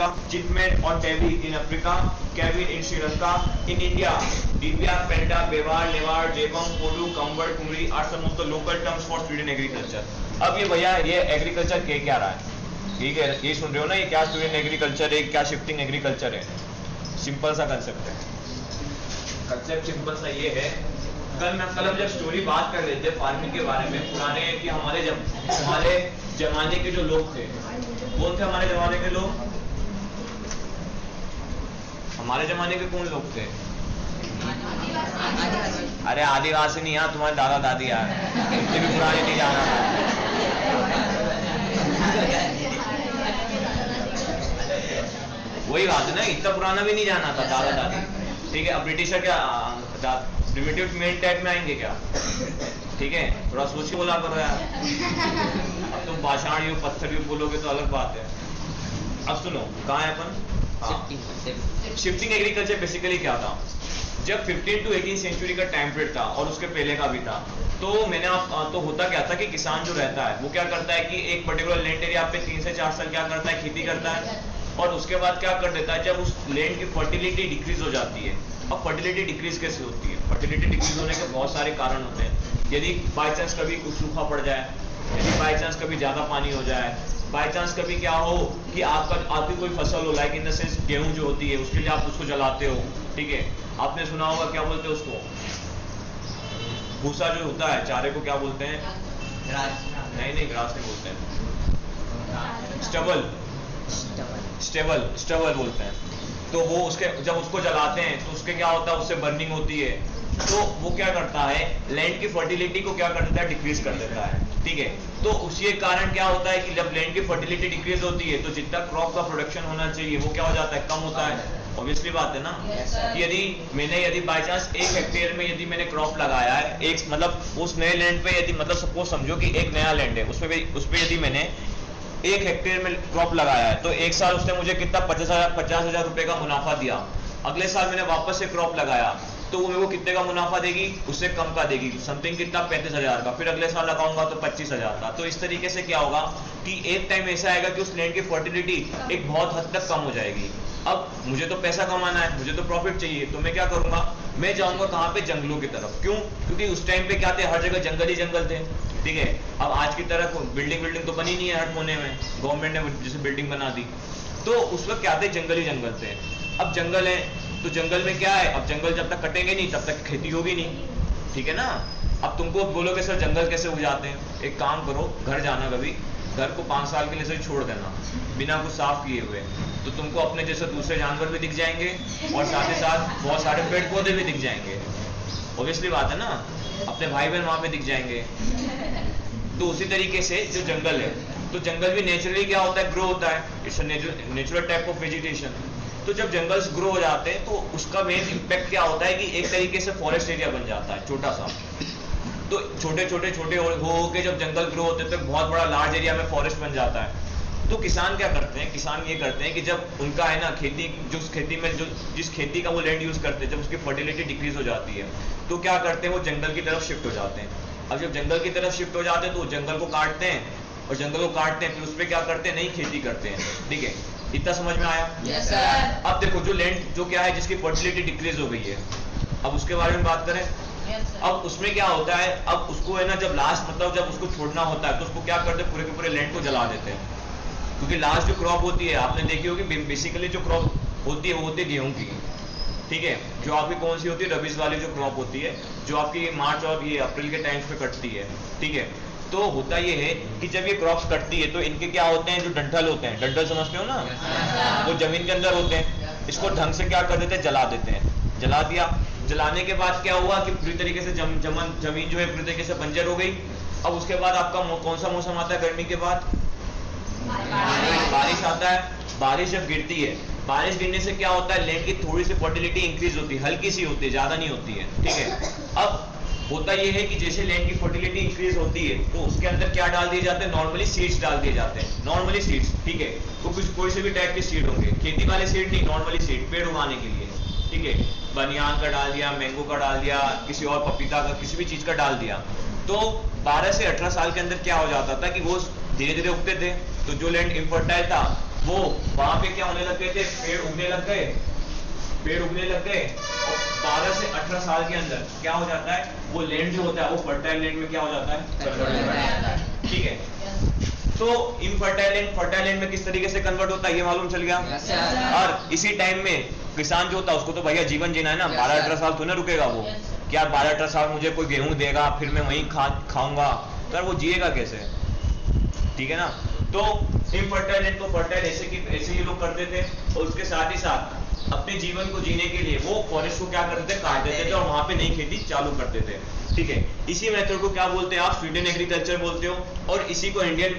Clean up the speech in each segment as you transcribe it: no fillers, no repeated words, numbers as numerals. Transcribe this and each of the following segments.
America, Chitmen or Tevi in Africa, Kevin in Sri Lanka. In India, Divya, Penda, Bevar, Levar, Jebam, Kodu, Kambar, Kumri are some of the local terms for Sweden agriculture. अब ये भैया ये agriculture के क्या रहा है, ठीक है, ये सुन रहे हो ना, ये क्या स्वीडन एग्रीकल्चर है, क्या शिफ्टिंग एग्रीकल्चर है. सिंपल सा कंसेप्ट है. कंसेप्ट सिंपल सा ये है. कल हम जब स्टोरी बात कर रहे थे फार्मिंग के बारे में, पुराने कि हमारे जमाने के जो लोग थे, कौन थे हमारे जमाने के लोग? हमारे जमाने के कौन लोग थे? अरे आदिवासी नहीं यार, तुम्हारे दादा दादी यार, इतने भी पुराने नहीं जाना. वही बात है ना, इतना पुराना भी नहीं जाना था दादा दादी. ठीक है, अब ब्रिटिशर क्या प्रिमिटिव मेन टाइप में आएंगे क्या? ठीक है, थोड़ा सोच के बोला करो यार. अब तुम पाषाण युग पत्थर युग बोलोगे तो अलग बात है. अब सुनो, कहाँ है अपन? शिफ्टिंग एग्रीकल्चर बेसिकली क्या था? जब 15 to 18 सेंचुरी का टाइम पीरियड था और उसके पहले का भी था, तो तो होता क्या था कि किसान जो रहता है वो क्या करता है कि एक पर्टिकुलर लैंड एरिया पे 3 से 4 साल क्या करता है, खेती करता है, और उसके बाद क्या कर देता है, जब उस लैंड की फर्टिलिटी डिक्रीज हो जाती है. अब फर्टिलिटी डिक्रीज कैसे होती है? फर्टिलिटी डिक्रीज होने के बहुत सारे कारण होते हैं. यदि बाई चांस कभी कुछ सूखा पड़ जाए, यदि बाई चांस कभी ज्यादा पानी हो जाए, बाई चांस कभी क्या हो कि आपकी कोई फसल हो, लाइक इन द सेंस गेहूं जो होती है, उसके लिए आप उसको जलाते हो. ठीक है, आपने सुना होगा क्या बोलते हैं उसको, भूसा जो होता है चारे को क्या बोलते हैं? नहीं ग्रास नहीं बोलते हैं, स्टेबल बोलते हैं. तो वो उसके जब उसको जलाते हैं तो उसके क्या होता है, उससे बर्निंग होती है. तो वो क्या करता है, लैंड की फर्टिलिटी को क्या कर देता है, डिक्रीज कर देता है. ठीक है, तो उसी कारण क्या होता है कि जब लैंड की फर्टिलिटी डिक्रीज होती है तो जितना क्रॉप का प्रोडक्शन होना चाहिए वो क्या हो जाता है, कम होता है. ऑब्वियसली बात है ना. कि यदि बाई चांस 1 हेक्टेयर में यदि मैंने क्रॉप लगाया है, एक मतलब उस नए लैंड पे, यदि मतलब सपोज समझो कि एक नया लैंड है, उसमें यदि मैंने 1 हेक्टेयर में क्रॉप लगाया है, तो एक साल उसने मुझे कितना 50,000 रुपए का मुनाफा दिया. अगले साल मैंने वापस से क्रॉप लगाया तो वो मेरे को कितने का मुनाफा देगी, उससे कम का देगी, समथिंग कितना 35,000 का. फिर अगले साल लगाऊंगा तो 25,000 का. तो इस तरीके से क्या होगा कि एक टाइम ऐसा आएगा कि उस लैंड की फर्टिलिटी एक बहुत हद तक कम हो जाएगी. अब मुझे तो पैसा कमाना है, मुझे तो प्रॉफिट चाहिए, तो मैं क्या करूंगा, मैं जाऊंगा कहाँ पे, जंगलों की तरफ. क्यों? क्योंकि उस टाइम पे क्या थे, हर जगह जंगल ही जंगल थे. ठीक है, अब आज की तरह बिल्डिंग तो बनी नहीं है हर कोने में, गवर्नमेंट ने जैसे बिल्डिंग बना दी. तो उस वक्त क्या थे, जंगल ही जंगल थे. अब जंगल है तो जंगल में क्या है, अब जंगल जब तक कटेंगे नहीं तब तक खेती होगी नहीं. ठीक है ना. अब तुमको बोलोगे सर जंगल कैसे उग जाते हैं, एक काम करो, घर जाना कभी, घर को 5 साल के लिए सही छोड़ देना बिना कुछ साफ किए हुए, तो तुमको अपने जैसे दूसरे जानवर भी दिख जाएंगे और साथ ही साथ बहुत सारे पेड़ पौधे भी दिख जाएंगे. ऑब्वियसली बात है ना, अपने भाई बहन वहां पे दिख जाएंगे. तो उसी तरीके से जो जंगल है, तो जंगल भी नेचुरली क्या होता है, ग्रो होता है. It's natural type of vegetation. तो जब जंगल्स ग्रो हो जाते हैं तो उसका मेन इम्पैक्ट क्या होता है कि एक तरीके से फॉरेस्ट एरिया बन जाता है छोटा सा. तो छोटे हो के जब जंगल ग्रो होते हैं तो बहुत बड़ा लार्ज एरिया में फॉरेस्ट बन जाता है. तो किसान क्या करते हैं, किसान ये करते हैं कि जब उनका है ना खेती, जिस खेती का वो लैंड यूज करते हैं, जब उसकी फर्टिलिटी डिक्रीज हो जाती है तो क्या करते हैं, वो जंगल की तरफ शिफ्ट हो जाते हैं. अब जब जंगल की तरफ शिफ्ट हो जाते हैं तो जंगल को काटते हैं, और जंगल को काटते हैं फिर उस पर क्या करते हैं, नई खेती करते हैं. ठीक है, इतना समझ में आया? yes, sir. अब देखो जो लैंड जो क्या है, जिसकी फर्टिलिटी डिक्रीज हो गई है, अब उसके बारे में बात करें. yes, अब उसमें क्या होता है, अब उसको है ना जब लास्ट मतलब जब उसको छोड़ना होता है तो उसको क्या करते हैं, पूरे के पूरे लैंड को जला देते हैं. क्योंकि लास्ट जो क्रॉप होती है, आपने देखी होगी बेसिकली जो क्रॉप होती है वो होती है गेहूं की. ठीक है, जो आपकी कौन सी होती है, रबीज वाली जो क्रॉप होती है, जो आपकी मार्च और ये अप्रैल के टाइम पे कटती है. ठीक है, तो होता ये है कि जब ये क्रॉप्स कटती है तो इनके क्या होते हैं, जो डंठल होते हैं, डंठल समझते हो ना, वो जमीन के अंदर होते हैं. इसको ढंग से क्या कर देते हैं, जला देते हैं. जला दिया, जलाने के बाद क्या हुआ कि पूरी तरीके से जमीन जो है पूरी तरीके से बंजर हो गई. अब उसके बाद आपका कौन सा मौसम आता है, गर्मी के बाद बारिश आता है. बारिश जब गिरती है, बारिश गिरने से क्या होता है, लैंड की थोड़ी सी फर्टिलिटी इंक्रीज होती है, हल्की सी होती है, ज्यादा नहीं होती है. ठीक है, अब होता यह है कि जैसे लैंड की फर्टिलिटी इंक्रीज होती है तो उसके अंदर क्या डाल दिए जाते हैं, नॉर्मली सीड्स डाल दिए जाते हैं. नॉर्मली सीड्स, ठीक है, तो कोई से भी टाइप के सीड होंगे, खेती वाले सीड नहीं, नॉर्मली सीड पेड़ उगाने के लिए. ठीक है, बनियान का डाल दिया, मैंगो का डाल दिया, किसी और पपीता का, किसी भी चीज का डाल दिया. तो 12 से 18 साल के अंदर क्या हो जाता था कि वो धीरे धीरे उगते थे. तो जो लैंड इनफर्टाइल था वो वहां पे क्या होने लग गए थे, पेड़ उगने लग गए, पेड़ उगने लग गए, और 12 से 18 साल के अंदर क्या हो जाता है, वो लैंड जो होता है वो फर्टाइल लैंड में क्या हो जाता है, कन्वर्ट हो जाता है। ठीक है, तो इनफर्टाइल लैंड फर्टाइल लैंड में किस तरीके से कन्वर्ट होता है ये मालूम चल गया। और इसी टाइम में किसान जो होता है उसको तो भैया जीवन जीना है ना, 12-18 साल तो ना रुकेगा वो, क्या 12-18 साल मुझे कोई गेहूं देगा फिर मैं वहीं खाऊंगा, तो वो जिएगा कैसे, ठीक है ना। तो इनफर्टाइल लैंड को फर्टाइल ऐसे ये लोग करते थे, और उसके साथ ही साथ अपने जीवन को जीने के लिए वो फॉरेस्ट को क्या करते थे, काट देते थे और वहां पे नई खेती चालू करते थे। ठीक है, इसी मेथड को क्या बोलते हैं आप, स्वीडन एग्रीकल्चर बोलते हो। और इसी को इंडियन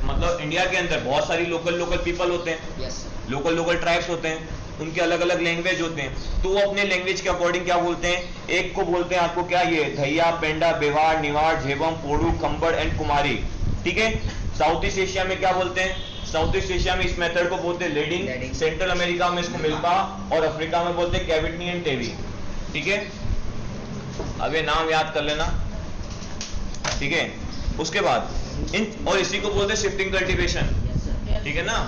मतलब इंडिया के अंदर बहुत सारी लोकल पीपल होते हैं, लोकल ट्राइब्स होते हैं, उनके अलग अलग लैंग्वेज होते हैं, तो वो अपने लैंग्वेज के अकॉर्डिंग क्या बोलते हैं, एक को बोलते हैं आपको क्या, ये धैया, पेंडा, बेवाड़, निवाड़, झेबम, पोड़ू, खंबड़ एंड कुमारी। ठीक है, साउथ ईस्ट एशिया में क्या बोलते हैं, साउथ ईस्ट एशिया में इस मेथड को बोलते हैं लेडिंग, सेंट्रल अमेरिका में इसको मिल्पा, और अफ्रीका में बोलते हैं कैविटनी एंड टेवी। ठीक है, अब ये नाम याद कर लेना। ठीक है, उसके बाद और इसी को बोलते हैं शिफ्टिंग कल्टीवेशन। ठीक है ना,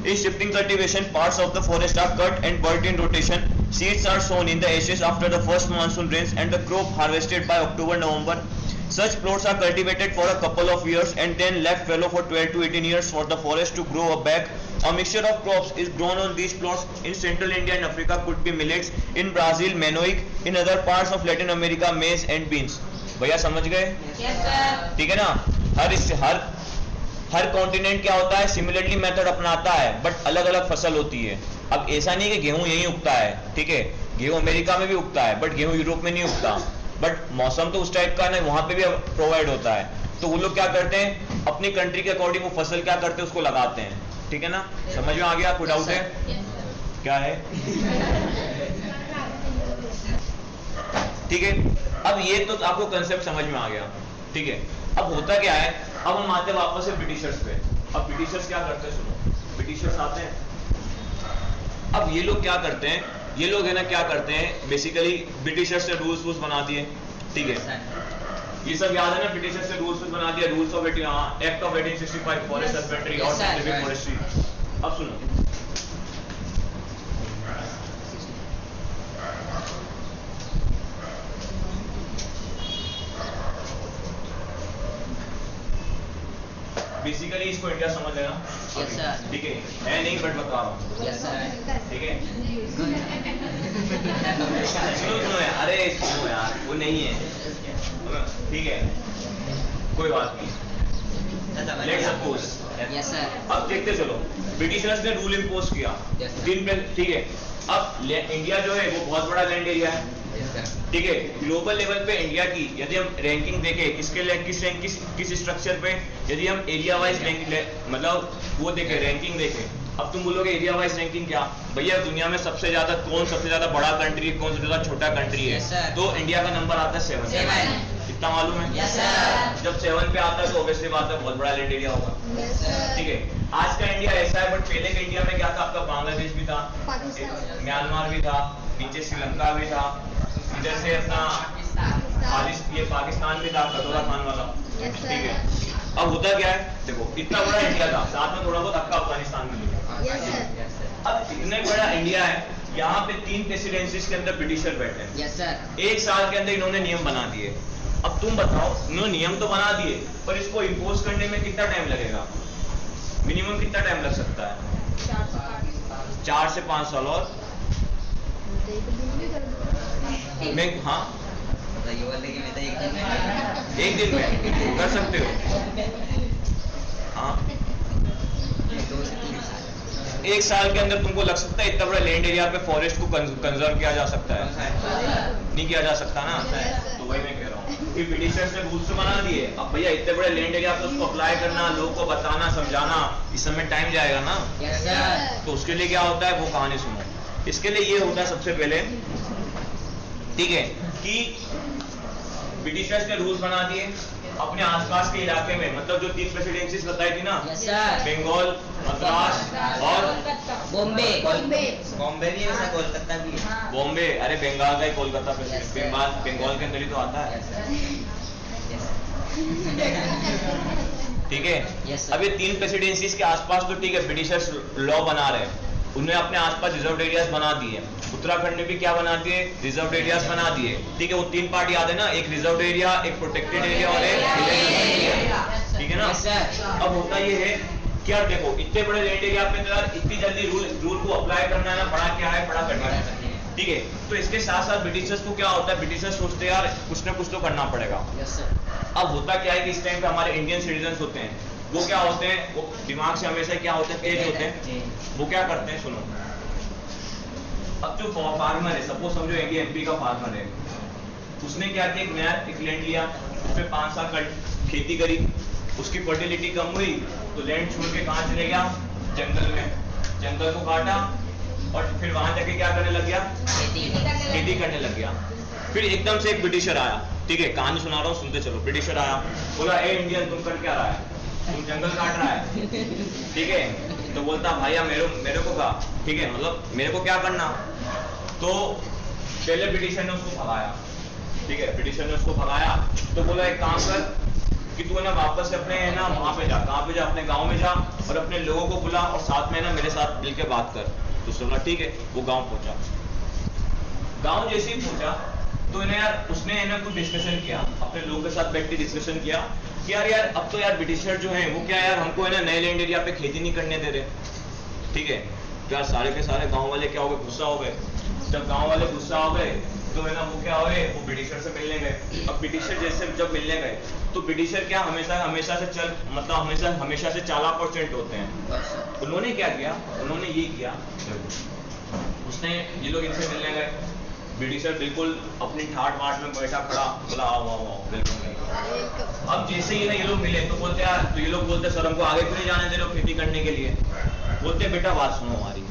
इस shifting cultivation parts of the forest are cut and burnt in rotation, seeds are sown in the ashes after the first monsoon rains and the crop harvested by October-November. Such plots are cultivated for a couple of years and then left fallow for 12 to 18 years for the forest to grow back. A mixture of crops is grown on these plots. In central India and Africa could be millets, in Brazil manioc, in other parts of Latin America maize and beans. भैया समझ गए? Yes sir. ठीक है ना, हर continent क्या होता है, similarly method अपनाता है, बट अलग अलग फसल होती है। अब ऐसा नहीं कि गेहूं यहीं उगता है, ठीक है, गेहूं अमेरिका में भी उगता है बट गेहूं यूरोप में नहीं उगता, बट मौसम तो उस टाइप का ना वहां पे भी प्रोवाइड होता है। तो वो लोग क्या करते हैं, अपनी कंट्री के अकॉर्डिंग वो फसल क्या करते हैं उसको लगाते हैं। ठीक है ना, समझ में आ गया, कोई डाउट है? क्या है? ठीक है, अब ये तो आपको कंसेप्ट समझ में आ गया। ठीक है, अब होता क्या है, अब हम आते हैं वापस से ब्रिटिशर्स पे। अब ब्रिटिशर्स क्या करते हैं, सुनो, ब्रिटिशर्स आते हैं, अब ये लोग क्या करते हैं, ये लोग है ना क्या करते हैं, बेसिकली ब्रिटिशर्स ने रूल्स बना दिए। ठीक है, ये सब याद है ना, ब्रिटिशर्स ने रूल्स बना दिया, rules of act of 1865 forest husbandry और साइंटिफिक फॉरेस्ट्री। अब सुनो, बेसिकली इसको इंडिया समझ लेना। yes, ठीक है नहीं बट बता रहा हूँ। yes, ठीक है, सुनो यार, अरे सुनो यार, वो नहीं है, ठीक है, कोई बात नहीं। लेट्स सपोज, अब देखते चलो, ब्रिटिशर्स ने रूल इम्पोज किया दिन पे। ठीक है, अब इंडिया जो है वो बहुत बड़ा लैंड एरिया है। ठीक है, ग्लोबल लेवल पे इंडिया की यदि हम रैंकिंग देखें, किस स्ट्रक्चर पे, यदि हम एरिया वाइज मतलब वो देखें, रैंकिंग देखें। अब तुम बोलोगे एरिया वाइज रैंकिंग क्या, भैया दुनिया में सबसे ज्यादा सबसे ज्यादा बड़ा कंट्री है, कौन सबसे ज्यादा छोटा कंट्री है, तो इंडिया का नंबर आता है 7। इतना मालूम है? जब 7 पे आता है तो ऑब्वियसली बात है बहुत बड़ा लैंड एरिया होगा। ठीक है, आज का इंडिया ऐसा है, बट पहले के इंडिया में क्या था, आपका बांग्लादेश भी था, म्यांमार भी था, नीचे श्रीलंका भी था, इधर से अपना ये पाकिस्तान भी था, कटोरा खान वाला। ठीक है, अब होता क्या है, देखो इतना बड़ा इंडिया था, साथ में थोड़ा बहुत अक्का अफगानिस्तान भी था। अब इतने बड़ा इंडिया है, यहाँ पे 3 प्रेसिडेंसीज के अंदर ब्रिटिशर बैठे हैं। 1 साल के अंदर इन्होंने नियम बना दिए। अब तुम बताओ, इन्होंने नियम तो बना दिए, पर इसको इम्पोज करने में कितना टाइम लगेगा, मिनिमम कितना टाइम लग सकता है? 4 से 5 साल। और हाँ, एक दिन में कर सकते हो। हाँ, 1 साल के अंदर तुमको लग सकता है इतना बड़ा लैंड एरिया पे फॉरेस्ट को कंजर्व किया जा सकता है? नहीं किया जा सकता ना। तो वही मैं कह रहा हूँ कि ब्रिटिशर्स ने रूल्स बना दिए। अब भैया इतने बड़े लैंड एरिया पे उसको अप्लाई करना, लोगों को बताना, समझाना, इस समय टाइम जाएगा ना। तो उसके लिए क्या होता है, वो कहानी सुनो। इसके लिए ये होता है सबसे पहले, ठीक है, कि ब्रिटिशर्स ने रूल्स बना दिए अपने आसपास के इलाके में, मतलब जो 3 प्रेसिडेंसीज बताई थी ना, बंगाल, मद्रास और बॉम्बे भी है, कोलकाता भी है। बॉम्बे, अरे बंगाल का ही कोलकाता बंगाल के अंदर ही तो आता है। ठीक है। Yes, sir. अब ये 3 प्रेसिडेंसीज के आसपास तो ठीक है ब्रिटिशर्स लॉ बना रहे हैं, उन्होंने अपने आसपास रिजर्व एरियाज बना दिए। उत्तराखंड में भी क्या बना दिए, रिजर्व एरियाज बना दिए, ठीक है। वो 3 पार्ट याद है ना, एक रिजर्व एरिया, एक प्रोटेक्टेड एरिया और एक विलेज एरिया, ठीक है ना। Yes, sir. अब होता ये है कि यार देखो इतने बड़े लैंड एरिया पे तो यार इतनी जल्दी रूल को अप्लाई करना है ना, बड़ा क्या है, बड़ा कठिन है, ठीक है। तो इसके साथ साथ ब्रिटिशर्स को क्या होता है, ब्रिटिशर्स सोचते हैं यार कुछ ना कुछ तो करना पड़ेगा। Yes, sir. अब होता क्या है कि इस टाइम पे हमारे इंडियन सिटीजन होते हैं, वो क्या होते हैं, वो दिमाग से हमेशा क्या होते हैं, तेज होते हैं। वो क्या करते हैं, सुनो, अब जो फार्मर है, सपोज समझो एमपी का फार्मर है, उसने क्या किया, एक नया एक लैंड लिया, उसपे 5 साल का खेती करी, उसकी फर्टिलिटी कम हुई तो लैंड छोड़ के कहाँ चले गया, जंगल में, जंगल को काटा और फिर वहां जाके क्या करने लग गया, खेती करने लग गया। फिर एकदम से एक ब्रिटिशर आया, ठीक है, कहानी सुना रहा हूँ सुनते चलो। ब्रिटिशर आया, बोला ए इंडियन तुम कर क्या रहा है, तुम जंगल काट रहा है, ठीक है। तो बोलता भैया मेरे को कहा, ठीक है, मतलब मेरे को क्या करना। तो पहले ब्रिटिशर ने उसको भगाया, ठीक है, ब्रिटिशर ने उसको भगाया तो बोला एक काम कर कि तू ना वापस से अपने है ना वहां पे जा, कहाँ पे जा, अपने गांव में जा और अपने लोगों को बुला और साथ में ना मेरे साथ मिलकर बात कर। तो बोला ठीक है, वो गांव पहुंचा। गांव जैसे ही पहुंचा तो इन्हें यार उसने है ना कुछ डिस्कशन किया, अपने लोगों के साथ बैठ के डिस्कशन किया कि यार अब तो यार ब्रिटिशर जो है वो क्या यार हमको है ना नए लैंड एरिया पे खेती नहीं करने दे रहे, ठीक है। तो यार सारे के सारे गांव वाले क्या हो गए, गुस्सा हो गए। जब गांव वाले गुस्सा हो गए तो है ना वो क्या हुए, वो ब्रिटिशर से मिलने गए। अब ब्रिटिशर जैसे जब मिलने गए तो ब्रिटिशर क्या हमेशा से हमेशा से चालाक और चंट होते हैं। उन्होंने क्या किया, उन्होंने ये किया, उसने ये लोग इनसे मिलने गए, ब्रिटिशर बिल्कुल अपनी ठाट वाट में बैठा खड़ा, बोला आओ आओ आओ, बिल्कुल। अब जैसे ही ना ये लोग मिले तो बोलते यार, तो ये लोग बोलते सर हमको आगे क्यों नहीं जाने दे रहे हो खेती करने के लिए। बोलते बेटा बात सुनो, हमारी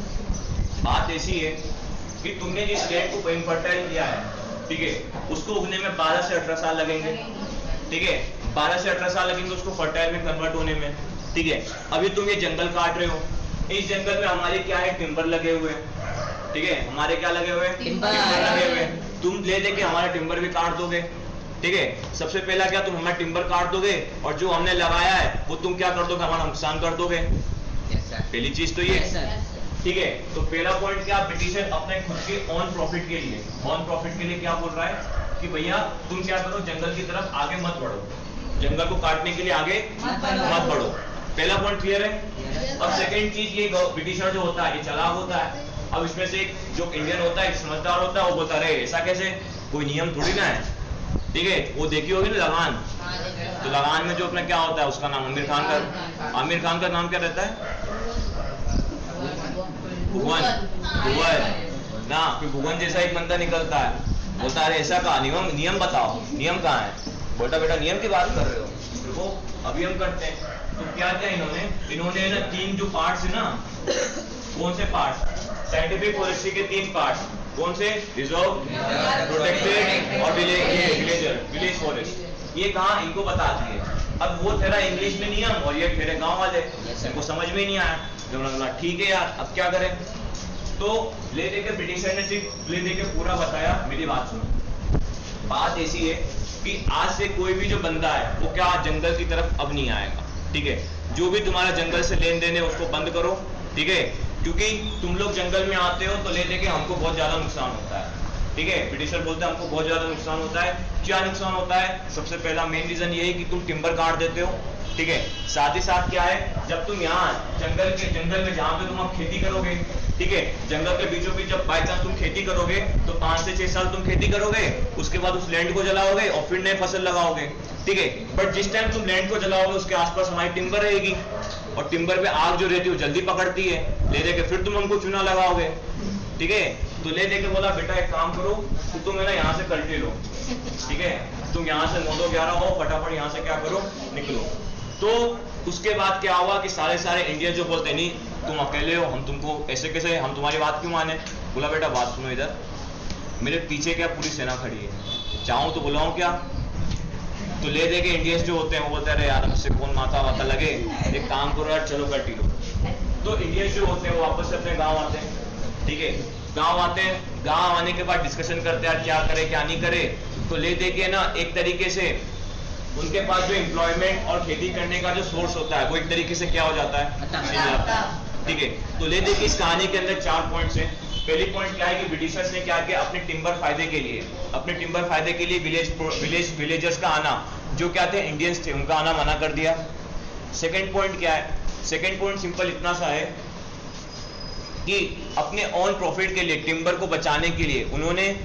बात ऐसी है कि तुमने जिस लैंड को इनफर्टाइल किया है, ठीक है, उसको उगने में 12 से 18 साल लगेंगे, ठीक है, 12 से 18 साल लगेंगे उसको फर्टाइल में कन्वर्ट होने में, ठीक है। अभी तुम ये जंगल काट रहे हो, इस जंगल में हमारे क्या है, टिम्बर लगे हुए, ठीक है, हमारे क्या लगे हुए, टिम्बर लगे हुए। तुम ले दे के हमारा टिम्बर भी काट दोगे, ठीक है। सबसे पहला क्या, तुम हमारा टिम्बर काट दोगे और जो हमने लगाया है वो तुम क्या कर दोगे, हमारा नुकसान कर दोगे। पहली चीज तो ये, ठीक है। तो पहला पॉइंट क्या, ब्रिटिशर अपने खुद के ऑन प्रॉफिट के लिए क्या बोल रहा है कि भैया तुम क्या करो, जंगल की तरफ आगे मत बढ़ो, जंगल को काटने के लिए आगे मत बढ़ो। पहला पॉइंट क्लियर है। अब सेकंड चीज ये, ब्रिटिशर जो होता है ये चालाक होता है। अब इसमें से एक जो इंडियन होता है, समझदार होता है, वो बोलता है ऐसा कैसे, कोई नियम थोड़ी ना है, ठीक है। वो देखी होगी ना लगान, तो लगान में जो अपना क्या होता है, उसका नाम आमिर खान का नाम क्या रहता है, भुवन ना, फिर भुवन जैसा एक बंदा निकलता है, बोलता है ऐसा कहा, नियम बताओ, नियम कहाँ है। बोलता बेटा नियम की बात कर रहे हो, देखो अभी हम करते हैं। तो क्या किया इन्होंने ना 3 जो पार्ट्स है ना, कौन से पार्ट्स, साइंटिफिक फॉरेस्ट्री के 3 पार्ट्स, कौन से, रिजर्व, प्रोटेक्टेड और विलेज फॉरेस्ट, ये कहाँ इनको बता दिए। अब वो तेरा इंग्लिश में नियम और ये तेरे गांव वाले, इनको समझ में नहीं आया। जब बोला ठीक है यार अब क्या करें, तो ले देके ब्रिटिशर ने सिर्फ ले देके पूरा बताया। मेरी बात सुनो, बात ऐसी है कि आज से कोई भी जो बंदा है वो क्या जंगल की तरफ अब नहीं आएगा, ठीक है। जो भी तुम्हारा जंगल से लेन देन है उसको बंद करो, ठीक है, क्योंकि तुम लोग जंगल में आते हो तो ले देके हमको बहुत ज्यादा नुकसान होता है, ठीक है। ब्रिटिशर बोलते हैं हमको बहुत ज्यादा नुकसान होता है। क्या नुकसान होता है, सबसे पहला मेन रीजन ये है कि तुम टिम्बर काट देते हो, ठीक है। साथ ही साथ क्या है, जब तुम यहाँ जंगल में जहाँ पे तुम अब खेती करोगे, ठीक है, जंगल के बीचों बीच जब बाई चांस तुम खेती करोगे तो 5 से 6 साल तुम खेती करोगे, उसके बाद उस लैंड को जलाओगे और फिर नए फसल लगाओगे, ठीक है। बट जिस टाइम तुम लैंड को जलाओगे उसके आसपास हमारी टिम्बर रहेगी और टिम्बर पे आग जो रहती है वो जल्दी पकड़ती है, ले देके फिर तुम हमको चूना लगाओगे, ठीक है। तो ले देके बोला बेटा एक काम करो, तो तुम है ना यहाँ से कल्टी लो, ठीक है, तुम यहाँ से 9-11 हो, फटाफट यहाँ से क्या करो, निकलो। तो उसके बाद क्या हुआ कि सारे इंडियन जो बोलते नहीं तुम अकेले हो, हम तुमको ऐसे कैसे, हम तुम्हारी बात क्यों माने। बोला बेटा बात सुनो, इधर मेरे पीछे क्या पूरी सेना खड़ी है, चाहूं तो बुलाऊं क्या। तो ले दे के इंडियंस जो होते हैं वो बोलते हैं अरे यार मुझसे कौन माथा वाता लगे, एक काम करो यार चलो कटी लो। तो इंडियंस जो होते हैं वो वापस से अपने गाँव आते हैं, ठीक है, गाँव आते हैं, गाँव आने के बाद डिस्कशन करते हैं यार क्या करे क्या नहीं करे। तो ले दे के ना एक तरीके से उनके पास जो एम्प्लॉयमेंट और खेती करने का जो सोर्स होता है वो एक तरीके से क्या हो जाता है, मिल जाता है। ठीक है, तो ले देखिए इस कहानी के अंदर 4 पॉइंट्स हैं। पहली पॉइंट क्या है कि ब्रिटिशर्स ने क्या किया, अपने टिम्बर फायदे के लिए विलेजर्स का आना, जो क्या थे इंडियंस थे, उनका आना मना कर दिया। सेकंड पॉइंट क्या है, सेकंड पॉइंट सिंपल इतना सा है कि अपने ऑन प्रॉफिट के लिए, टिम्बर को बचाने के लिए उन्होंने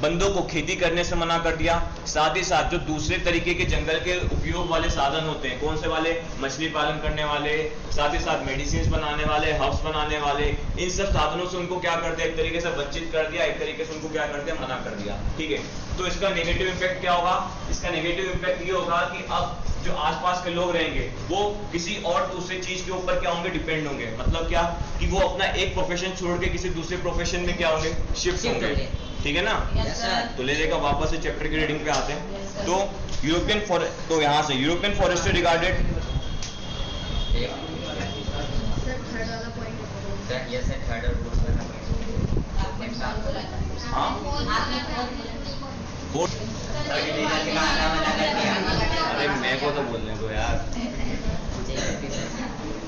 बंदों को खेती करने से मना कर दिया। साथ ही साथ जो दूसरे तरीके के जंगल के उपयोग वाले साधन होते हैं, कौन से वाले, मछली पालन करने वाले, साथ ही साथ मेडिसिन बनाने वाले, हर्ब्स बनाने वाले, इन सब साधनों से उनको क्या कर दिया, एक तरीके से वंचित कर दिया, एक तरीके से उनको क्या कर दिया, मना कर दिया। ठीक है, तो इसका नेगेटिव इम्पैक्ट क्या होगा, इसका नेगेटिव इम्पैक्ट ये होगा कि अब जो आसपास के लोग रहेंगे वो किसी और दूसरे चीज के ऊपर क्या होंगे, डिपेंड होंगे। मतलब क्या कि वो अपना एक प्रोफेशन छोड़ के किसी दूसरे प्रोफेशन में क्या होंगे, शिफ्ट होंगे। ठीक है ना। तो ले लेगा वापस से चैप्टर की रीडिंग पे आते हैं। तो यूरोपियन फॉरेस्ट, तो यहाँ से यूरोपियन फॉरेस्ट रिगार्डेड अरे मैं को तो बोलने दो यार।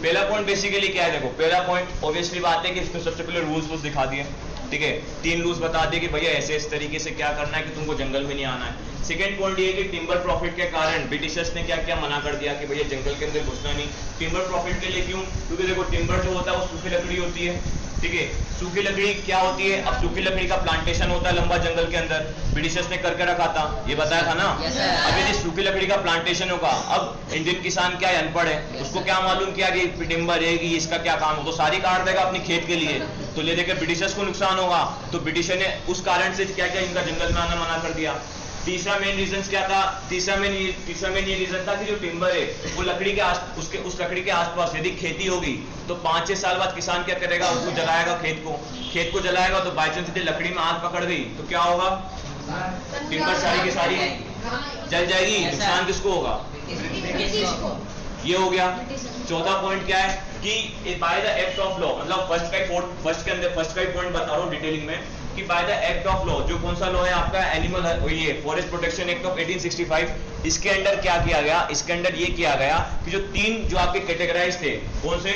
पहला पॉइंट बेसिकली क्या है, देखो पहला पॉइंट ऑब्वियसली बात है कि इसमें सबसे पहले रूल्स दिखा दिए। ठीक है, 3 रूल्स बता दिए कि भैया ऐसे इस तरीके से क्या करना है कि तुमको जंगल में नहीं आना है। सेकंड पॉइंट ये कि टिम्बर प्रॉफिट के कारण ब्रिटिशर्स ने क्या क्या मना कर दिया कि भैया जंगल के अंदर घुसना नहीं। टिम्बर प्रॉफिट के लिए क्यों, क्योंकि देखो टिम्बर जो होता है वो सूखी लकड़ी होती है। ठीक है, सूखी लकड़ी क्या होती है, अब सूखी लकड़ी का प्लांटेशन होता है लंबा जंगल के अंदर, ब्रिटिशर्स ने करके रखा था, ये बताया था ना। अब यदि सूखी लकड़ी का प्लांटेशन होगा, अब इंडियन किसान क्या है, अनपढ़ है, उसको क्या मालूम किया कि टिम्बर है कि इसका क्या काम हो, तो सारी काट देगा अपनी खेत के लिए, तो ले देकर ब्रिटिशर्स को नुकसान होगा। तो ब्रिटिशर ने उस कारण से क्या क्या इनका जंगल में आना मना कर दिया। तीसरा मेन रीजन क्या था, तीसरा मेन ये रीजन था कि जो टिम्बर है वो लकड़ी के उस लकड़ी के आसपास यदि खेती होगी तो 5-6 साल बाद किसान क्या करेगा, उसको जलाएगा, खेत को जलाएगा, तो बाई चांस लकड़ी में आग पकड़ गई तो क्या होगा, टिम्बर सारी की सारी जल जाएगी, नुकसान किसको होगा, ये हो गया। चौथा पॉइंट क्या है कि by the act of law, मतलब फर्स्ट का ही पॉइंट बता रहा हूँ डिटेलिंग में, कि by the act of law, जो कौन सा लॉ है आपका, एनिमल ये फॉरेस्ट प्रोटेक्शन एक्ट ऑफ 1865, इसके अंडर क्या किया गया, इसके अंडर ये किया गया कि जो 3 जो आपके कैटेगराइज थे, कौन से,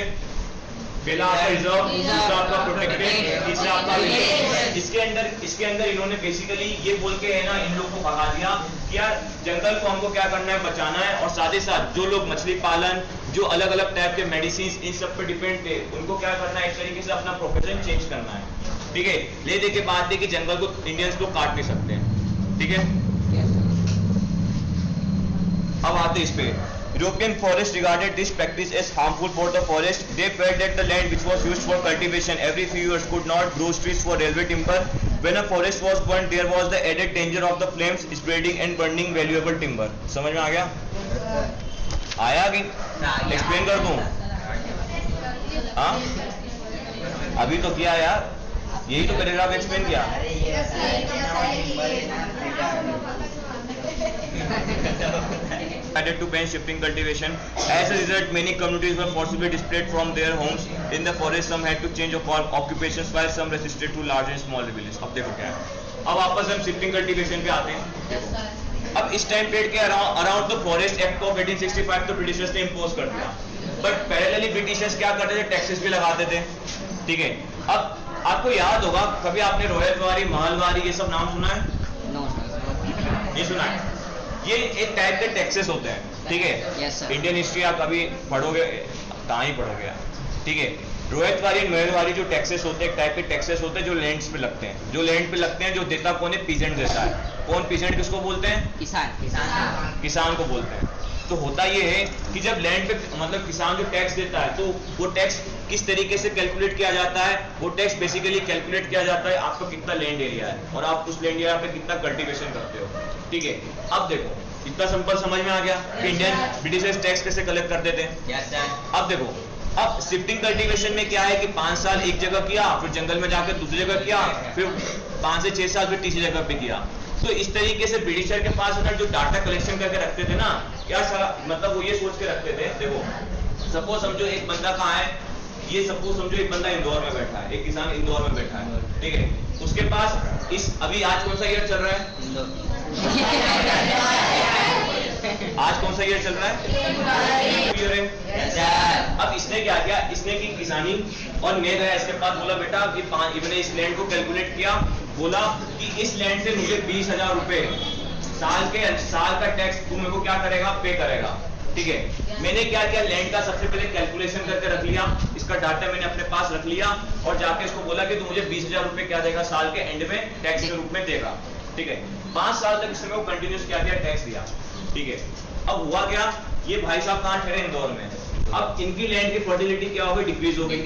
पहला आपका रिजर्व, दूसरा आपका प्रोटेक्टेड, तीसरा आपका विलेज। इसके अंदर इन्होंने बेसिकली ये बोल के है ना इन लोग को भगा दिया कि यार जंगल को हमको क्या करना है, बचाना है, और साथ ही साथ जो लोग मछली पालन, जो अलग अलग टाइप के मेडिसिन, इन सब पे डिपेंड थे, उनको क्या करना है, एक तरीके से अपना प्रोफेशन चेंज करना है। ठीक है, ले दे के बात है कि जंगल को इंडियंस लोग काट नहीं सकते हैं। ठीक है, अब आते इस पे, European forest regarded this practice as harmful for the forest. They felt that the land which was used for cultivation every few years could not grow trees for railway timber. When a forest was burned, there was the added danger of the flames spreading and burning valuable timber. समझ में आ गया? आया कि explain कर दूं? हाँ? अभी तो किया यार, यही तो पैराग्राफ एक्सप्लेन किया। Added to ban shifting cultivation. As a result, many communities were forcibly displaced from their homes in the forest. Some had to change of occupations, while some resisted to large and small villages. अब देखो क्या है, अब वापस हम shifting cultivation पे आते हैं। अब इस टाइम पीरियड के around the forest act of 1865 तो ब्रिटिशर्स ने इम्पोज कर दिया, बट पैरेलली ब्रिटिशर्स क्या करते थे, टैक्सेस भी लगाते थे। ठीक है, अब आपको याद होगा, कभी आपने रोयतवारी, महलवारी, ये सब नाम सुना है? नहीं सुना है? ये एक टाइप के टैक्सेस होते हैं। ठीक है, इंडियन हिस्ट्री आप कभी पढ़ोगे, कहाँ ही पढ़ोगे आप। ठीक है, रोयतवारी, महलवारी जो टैक्सेस होते हैं, एक टाइप के टैक्सेस होते हैं जो लैंड्स पे लगते हैं, जो देता कौन है, पीजेंट देता है। कौन पीजेंट किसको बोलते हैं, किसान को बोलते हैं। तो होता ये है कि जब लैंड पे मतलब किसान जो टैक्स देता है, तो वो टैक्स किस तरीके से कैलकुलेट किया जाता है, वो टैक्स बेसिकली कैलकुलेट किया जाता है आपका कितना लैंड एरिया है और आप उस लैंड एरिया पे कितना कल्टीवेशन करते हो। ठीक है, अब देखो इतना सिंपल समझ में आ गया कि इंडियन ब्रिटिशर्स टैक्स कैसे कलेक्ट करते थे। अब देखो, अब शिफ्टिंग कल्टीवेशन में क्या है कि 5 साल एक जगह किया, फिर जंगल में जाकर दूसरी जगह किया, फिर 5 से 6 साल फिर तीसरी जगह पे किया। तो इस तरीके से ब्रिटिशर के पास अगर जो डाटा कलेक्शन करके रखते थे ना, क्या मतलब वो ये सोच के रखते थे, देखो सपोज समझो एक बंदा कहाँ है, ये सपोज समझो एक बंदा इंदौर में बैठा है, एक किसान इंदौर में बैठा है। ठीक है, उसके पास इस अभी आज कौन सा ईयर चल रहा है, आज कौन सा ईयर चल रहा है? अब इसने क्या किया, इसने की किसानी और मैं गया इसके पास, बोला बेटा कि मैंने इस लैंड को कैलकुलेट किया, बोला कि इस लैंड से मुझे 20,000 रुपए साल का टैक्स तू मेरे को क्या करेगा, पे करेगा। ठीक है, मैंने क्या किया, लैंड का सबसे पहले कैलकुलेशन करके रख लिया, इसका डाटा मैंने अपने पास रख लिया और जाके इसको बोला कि तू मुझे 20,000 रुपए क्या देगा, साल के एंड में टैक्स के रूप में देगा। ठीक है, 5 साल तक इसने को कंटिन्यूस क्या किया, टैक्स दिया। ठीक है, अब हुआ क्या, ये भाई साहब कहाँ ठहरे, इंदौर में। अब इनकी लैंड की फर्टिलिटी क्या हो गई, डिक्रीज हो गई।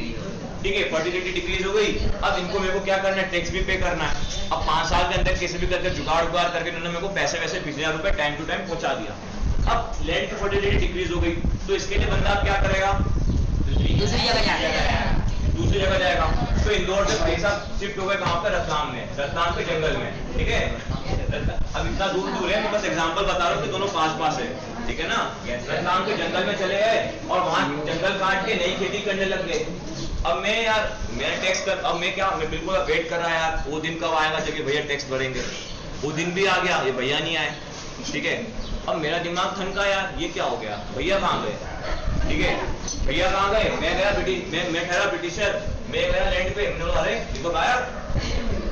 ठीक है, फर्टिलिटी डिक्रीज हो गई। अब इनको मेरे को क्या करना है, टैक्स भी पे करना है। अब 5 साल के अंदर कैसे भी करके जुगाड़ करके इन्होंने मेरे को पैसे 20,000 रुपए टाइम टू टाइम पहुंचा दिया। अब लैंड की फर्टिलिटी डिक्रीज हो गई, तो इसके लिए बंदा क्या करेगा, दूसरी जगह जाएगा। तो इंदौर से भाई साहब शिफ्ट हो गए कहाँ पे, रतलाम में, रतलाम के जंगल में। ठीक है, अब इतना दूर है, मैं बस एग्जांपल बता रहा हूँ कि दोनों पास है। ठीक है ना, रतलाम के जंगल में चले गए और वहां जंगल काट के नई खेती करने लग गए। अब मैं टैक्स कर, अब मैं बिल्कुल वेट कर रहा यार, वो दिन कब आएगा जब भैया टैक्स भरेंगे। वो दिन भी आ गया, ये भैया नहीं आए। ठीक है, अब मेरा दिमाग ठनका यार, ये क्या हो गया, भैया कहाँ गए। ठीक है, भैया कहाँ गए, मैं ठहरा ब्रिटिशर, मैं गया लैंड पे, मैंने बोला अरे ये तो गायब।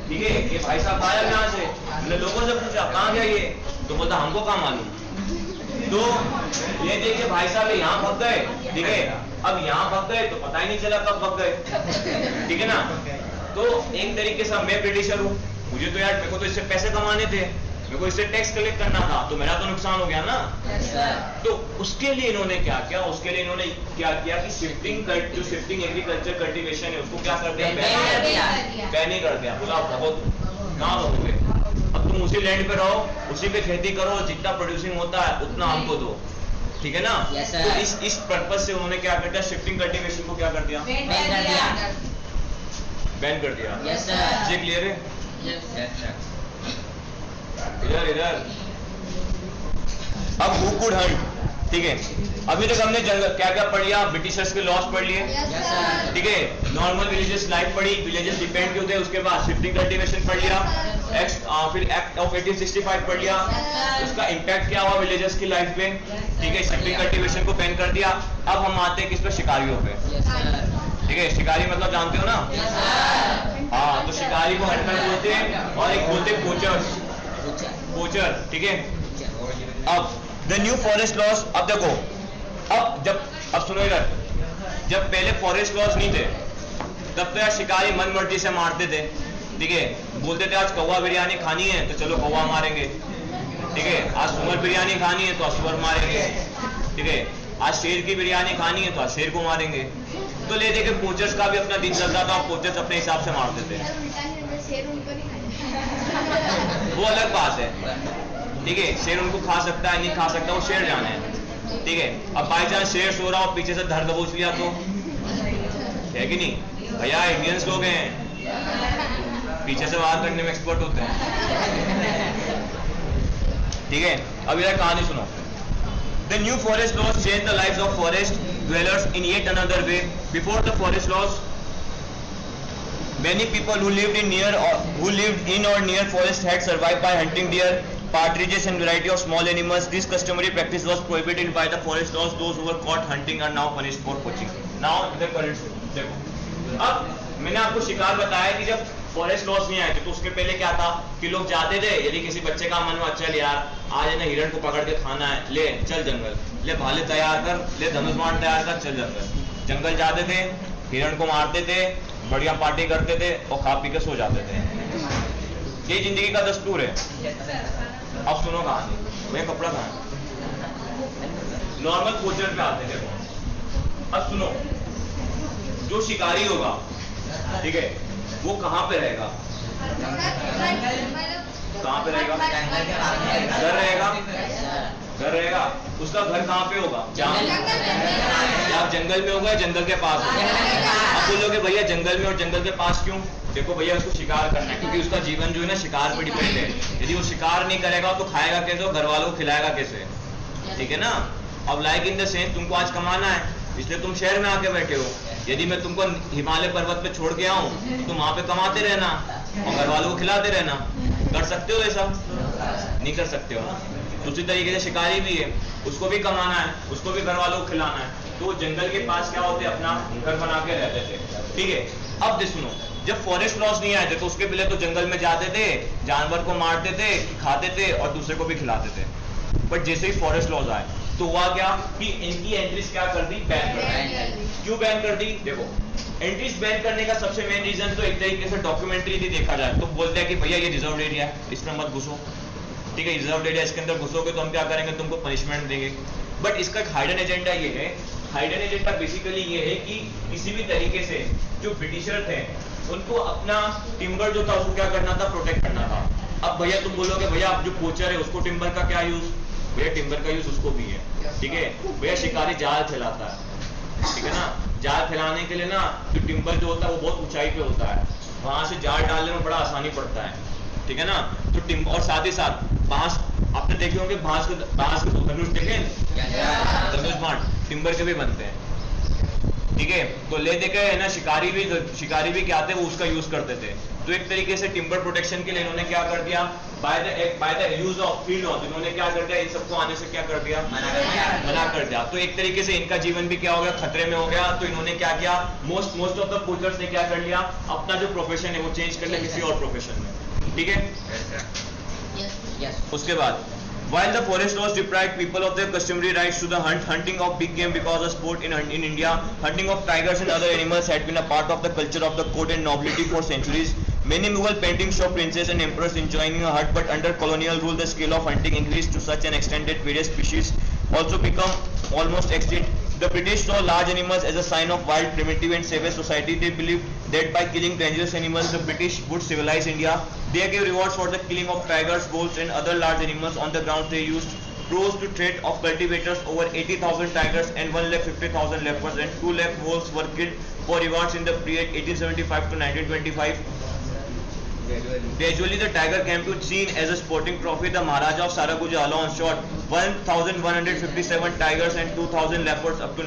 ठीक है, ये भाई साहब गायब यहाँ से। मैंने लोगों से पूछा कहाँ गया ये, तो बोलता हमको कहाँ मालूम। तो ये देखिए भाई साहब यहाँ भग गए। ठीक है, अब यहाँ भग गए तो पता ही नहीं चला कब भग गए। ठीक है ना, तो एक तरीके से मैं ब्रिटिशर हूँ, मुझे तो यार मेरे को तो इससे पैसे कमाने थे, मेरे को इससे टैक्स कलेक्ट करना था, तो मेरा तो नुकसान हो गया ना। तो उसके लिए इन्होंने क्या किया, कि शिफ्टिंग एग्रीकल्चर कल्टीवेशन है उसको क्या कर दिया, बैन ही कर दिया। बोला बहुत कहाँ रहोगे, अब तुम उसी लैंड पे रहो, उसी पे खेती करो, जितना प्रोड्यूसिंग होता है उतना हमको दो। ठीक है ना, तो इस पर्पज से उन्होंने क्या कर दिया, शिफ्टिंग कल्टीवेशन को क्या कर दिया, बैन कर दिया। ये क्लियर है? इधर अब हु कुड हंट। ठीक है, अभी तक हमने क्या क्या पढ़ लिया, ब्रिटिशर्स के लॉस पढ़ लिए। ठीक है, नॉर्मल विलेजेस लाइफ पढ़ी, विलेजेस डिपेंड क्यों थे, उसके बाद शिफ्टिंग कल्टीवेशन पढ़ लिया, फिर एक्ट ऑफ 1865 पढ़ लिया, उसका इम्पैक्ट क्या हुआ विलेजेस की लाइफ पे। ठीक है, शिफ्टिंग कल्टीवेशन को बैन कर दिया। अब हम आते हैं किस पे, शिकारियों पे। ठीक है, शिकारी मतलब जानते हो ना, हाँ, तो शिकारी को हंटर बोलते हैं और एक बोलते हैं पोचर। ठीक है, अब द न्यू फॉरेस्ट लॉस। अब देखो, अब सुनो इधर, जब पहले फॉरेस्ट लॉस नहीं थे तब तो यार शिकारी मन मर्जी से मारते थे। ठीक है, बोलते थे आज कौवा बिरयानी खानी है तो चलो कौवा मारेंगे। ठीक है, आज सुअर बिरयानी खानी है तो सुअर मारेंगे। ठीक है, आज शेर की बिरयानी खानी है तो आज शेर को मारेंगे। तो ले देखे पोचर्स का भी अपना दिन चलता था और पोचर्स अपने हिसाब से मारते थे। वो अलग बात है। ठीक है, शेर उनको खा सकता है नहीं खा सकता वो शेर जाने है। ठीक है, अब बाई चांस शेर सो रहा हो पीछे से धर दबोच लिया तो है कि नहीं भैया, इंडियंस लोग हैं पीछे से वार करने में एक्सपर्ट होते हैं। ठीक है, अब इधर कहानी सुनो। The new forest laws changed the lives of forest dwellers in yet another way. Before the forest laws, many people who lived in or near forest had survived by hunting deer, partridges and variety of small animals. This customary practice was prohibited by the forest laws. Those who were caught hunting are now punished for poaching. Now the current देखो, अब मैंने आपको शिकार बताया कि जब forest loss नहीं आए थे तो उसके पहले क्या था कि लोग जाते थे, यदि किसी बच्चे का मन हुआ चल यार आज है ना हिरण को पकड़ के खाना है, ले चल जंगल, ले भाले तैयार कर, ले धनुष बाण तैयार कर, चल जंगल जाते थे, हिरण को मारते थे, बढ़िया पार्टी करते थे और खा पी के सो जाते थे। ये जिंदगी का दस्तूर है। अब सुनो कहानी, मैं कपड़ा कहाँ, नॉर्मल पोचर पे आते थे। अब सुनो, जो शिकारी होगा, ठीक है, वो कहाँ पे रहेगा, कहाँ पे रहेगा, घर रहेगा, उसका घर कहाँ पे होगा, आप जंगल में होगा, जंगल के पास होगा। आप बोलोगे भैया जंगल में और जंगल के पास क्यों, देखो भैया उसको शिकार करना है, क्योंकि उसका जीवन जो है ना शिकार पर डिपेंड है। यदि वो शिकार नहीं करेगा तो खाएगा कैसे और घर वालों को खिलाएगा कैसे। ठीक है ना, अब लाइक इन द सेंस तुमको आज कमाना है इसलिए तुम शहर में आके बैठे हो। यदि मैं तुमको हिमालय पर्वत पे छोड़ के आऊं तो तुम वहां पे कमाते रहना और घर वालों को खिलाते रहना। कर सकते हो ऐसा? नहीं कर सकते हो ना। तो उसी तरीके से शिकारी भी है, उसको भी कमाना है, उसको भी घर वालों को खिलाना है, तो वो जंगल के पास क्या होते अपना घर बना के रहते थे। ठीक है, अब सुनो, जब फॉरेस्ट लॉज नहीं आए थे तो उसके पहले तो जंगल में जाते थे, जानवर को मारते थे, खाते थे और दूसरे को भी खिलाते थे। बट जैसे ही फॉरेस्ट लॉज आए तो हुआ क्या कि इनकी एंट्रीज क्या कर दी, बैन कर दी। क्यों बैन कर दी? देखो, एंट्रीज बैन करने का सबसे मेन रीजन तो एक तरीके से डॉक्यूमेंट्री थी, देखा जाए तो बोलते हैं कि भैया ये रिजर्व एरिया है, इसमें मत घुसो। ठीक है, रिजर्व एरिया, इसके अंदर घुसोगे तो हम क्या करेंगे, तुमको पनिशमेंट देंगे। बट इसका एक हाइडन एजेंडा ये है, हाइडन एजेंडा बेसिकली ये है कि किसी भी तरीके से जो ब्रिटिशर थे उनको अपना टिम्बर जो था उसको क्या करना था, प्रोटेक्ट करना था। अब भैया तुम बोलोगे भैया आप जो पोचर है उसको टिम्बर का क्या यूज, भैया टिम्बर का यूज उसको भी है। ठीक है भैया, शिकारी जाल फैलाता है, ठीक है ना, जाल फैलाने के लिए ना जो टिम्बर जो होता है वो बहुत ऊंचाई पे होता है, वहां से जाल डालने में बड़ा आसानी पड़ता है। ठीक है ना, तो टिम्बर और साथ ही साथ बांस, आपने देखे होंगे बांस के धनुष देखे, धनुष बाण टिम्बर के भी बनते हैं। ठीक है, तो ले देखे है ना, शिकारी भी क्या थे, वो उसका यूज करते थे। तो एक तरीके से टिम्बर प्रोटेक्शन के लिए इन्होंने क्या कर दिया, by the use of field laws इन्होंने क्या कर दिया, इन सबको आने से क्या कर दिया, मना कर दिया। तो एक तरीके से इनका जीवन भी क्या हो गया, खतरे में हो गया। तो इन्होंने क्या किया, मोस्ट ऑफ द पोचर्स ने क्या कर लिया, अपना जो प्रोफेशन है वो चेंज कर लिया किसी और प्रोफेशन में। ठीक है, उसके बाद while the forest laws deprived people of their customary rights to the hunting of big game because a sport in India, hunting of tigers and other animals had been a part of the culture of the court and nobility for centuries. Many Mughal paintings show princes and emperors enjoying a hunt, but under colonial rule the scale of hunting increased to such an extent that various species also become almost extinct. The British saw large animals as a sign of wild, primitive and savage society. They believed that by killing dangerous animals the British would civilize India. They gave rewards for the killing of tigers, wolves and other large animals. On the ground they used crows to trade of cultivators. Over 80,000 tigers and 1,50,000 leopards and 2 lakh wolves were killed for rewards in the period 1875 to 1925. Gradually the tiger came to be seen as a sporting trophy. The Maharaja of Saraguja alone shot 1,157 tigers and 2,000 leopards up to